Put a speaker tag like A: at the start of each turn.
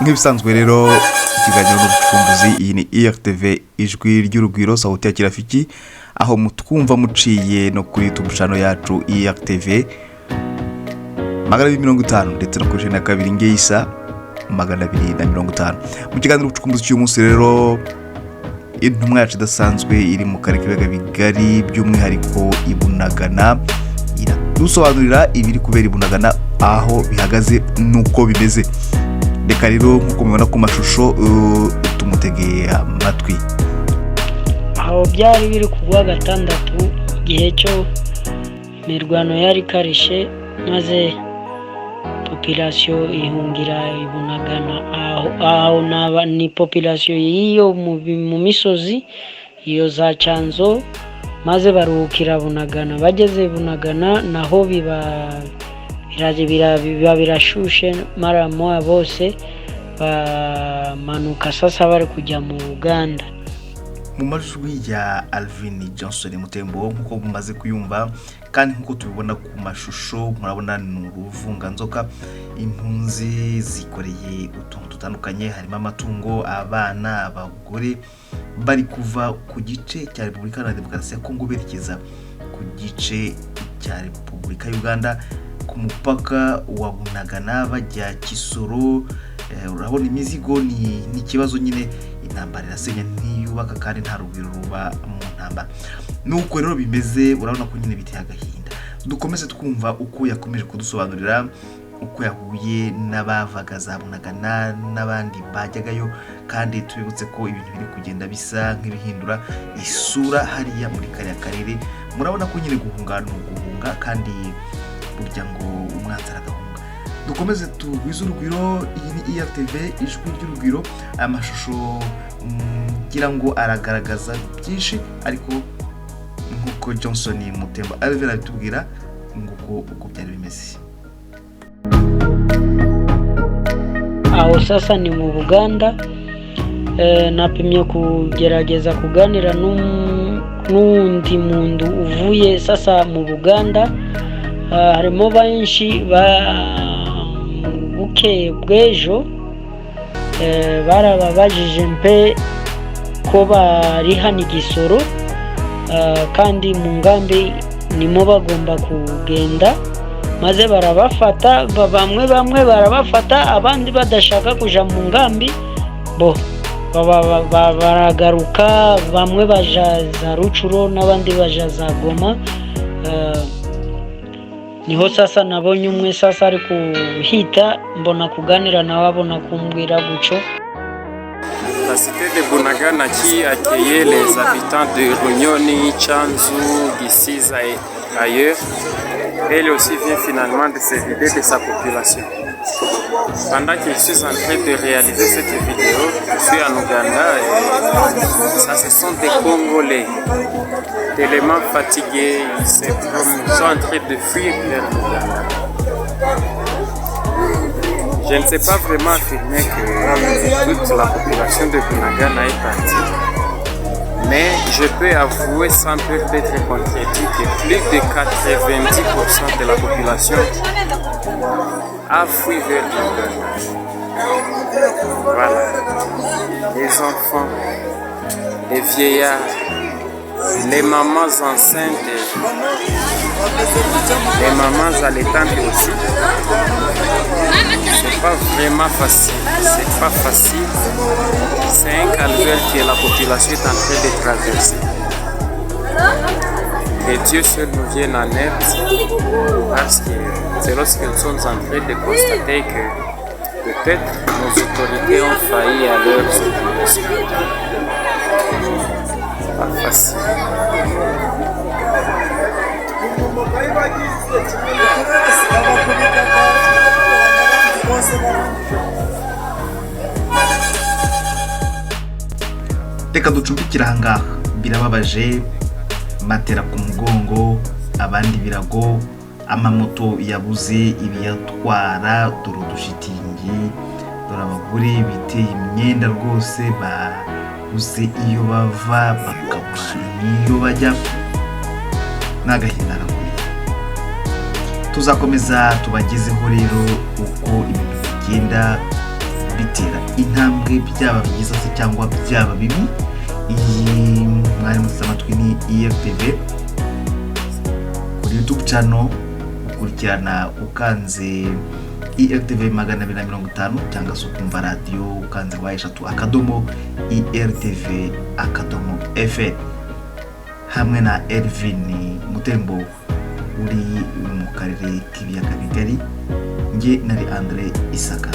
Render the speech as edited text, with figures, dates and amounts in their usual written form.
A: nk'ibisanzwe rero ikiganiro n'ubucumbuzi iyi ni IRTV ijwi ry'urugwiro sauti ya kirafiki aho mutwumva muciye no kuri YouTube channel yacu IRTV magana 250 ndetse no kuri channel kabiri ngeisa magana 250 mu kiganiro n'ubucumbuzi cy'uyu munsi rero intumwa yacu idasanzwe iri mu karere k'ibiyaga bigari by'umwihariko ibunagana iradusobanurira ibiri kubera ibunagana aho bihagaze nuko bimeze. Reka rero nkuko mubona ku mashusho tumutegeye amatwi.
B: Aho byari biri kuwa gatandatu gihe cyo mirwano yari karishe maze population ihungira ibunagana aho naba ni population yiyo mu misozi iyo za Canzo maze baruhukira bunagana bageze bunagana naho birashushe maramo bose bamanuka sasa bari kujya mu Uganda.
A: Mu majwi ya Alvin Johnson Mutembo nkuko mumaze kuyumva kandi nkuko tubibona ku mashusho murabona n'uruvunganzoka impunzi zikoreye utuntu tutandukanye harimo amatungo abana abagore bari kuva ku gice cya Repubulika ya Demokarasi ya Kongo berekeza ku gice cya Repubulika ya Uganda ku mupaka wa Bunagana bajya Kisoro. Urabona imizigo ni kibazo nyine intambara irasenya ntiyubaka kandi nta rugwiro ruba mu ntambara nuko rero bimeze. Urabona ko nyine biteye agahinda. Dukomeze twumva uko yakomeje kudusobanurira uko yahuye n'abavaga za Bunagana n'abandi bajyagayo kandi tubibutse ko ibintu biri kugenda bisa nk'ibihindura isura hariya muri kariya karere. Murabona ko nyine guhunga kandi burya ngo umwanzi aragahunga. Dukomeze tugwize urugwiro. Iyi ni IRTV ijwi ry'urugwiro. Amashusho ngira ngo aragaragaza byinshi ariko nkuko Johnson Mutembo Alvin atubwira uko byari bimeze.
B: Aho sasa ni mu Buganda. Napimye kugerageza kuganira n'undi muntu uvuye sasa mu Buganda. Harimo benshi buke bwejo barababajije mpe ko bari hano Gisoro kandi mu ngambi nimo bagomba kugenda maze barabafata bamwe barabafata abandi badashaka kuja mu ngambi bo baragaruka bamwe baja za Rucuro n'abandi baja za Goma. Niho sasa nabonye umwe sasa ari kuhita mbona kuganira nawe abona kumbwira guco.
C: La cité de Bunagana qui accueillait les habitants de Runyoni, Canzu, Gisiza et ailleurs, elle aussi vient finalement de se vider de sa population. Pendant que je suis en train de réaliser cette vidéo, je suis en Ouganda et ça ce sont des Congolais tellement fatigués, ils sont en train de fuir vers l'Ouganda. Je ne sais pas vraiment affirmer que toute la population de Bunagana est partie, mais je peux avouer sans peur d'être contredit que plus de 90% de la population a fui vers l'Ouganda. Voilà. Les enfants, les vieillards, les mamans enceintes, les mamans allaitantes aussi. C'est pas vraiment facile. C'est pas facile. C'est un calvaire que la population est en train de traverser. Que Dieu seul nous vienne en aide, parce que c'est lorsqu'ils sont en train de constater que peut-être nos autorités ont failli à leurs obligations. C'est pas facile.
A: Reka ducumbikira ahangaha birababaje. Matera ku mugongo abandi birago amamoto yabuze ibiyatwara dore udushitingi dore abagore biteye imyenda rwose babuze iyo bava bakabura niyo bajya n'agahinda gakomeye. Tuzakomeza tubagezeho rero uko ibintu bigenda bitera intambwe byaba byiza se cyangwa byaba bibi. Iyi mwari muteze amatwi ni IRTV kuri YouTube channel, ukurikirana ukanze IRTV 250 cyangwa se ukumva radio ukanze /3 akadomo IRTV akadomo FM hamwe na Elvin Mutembo uri mu karere k'ibiyaga bigari. Nge nari Andre Isaka.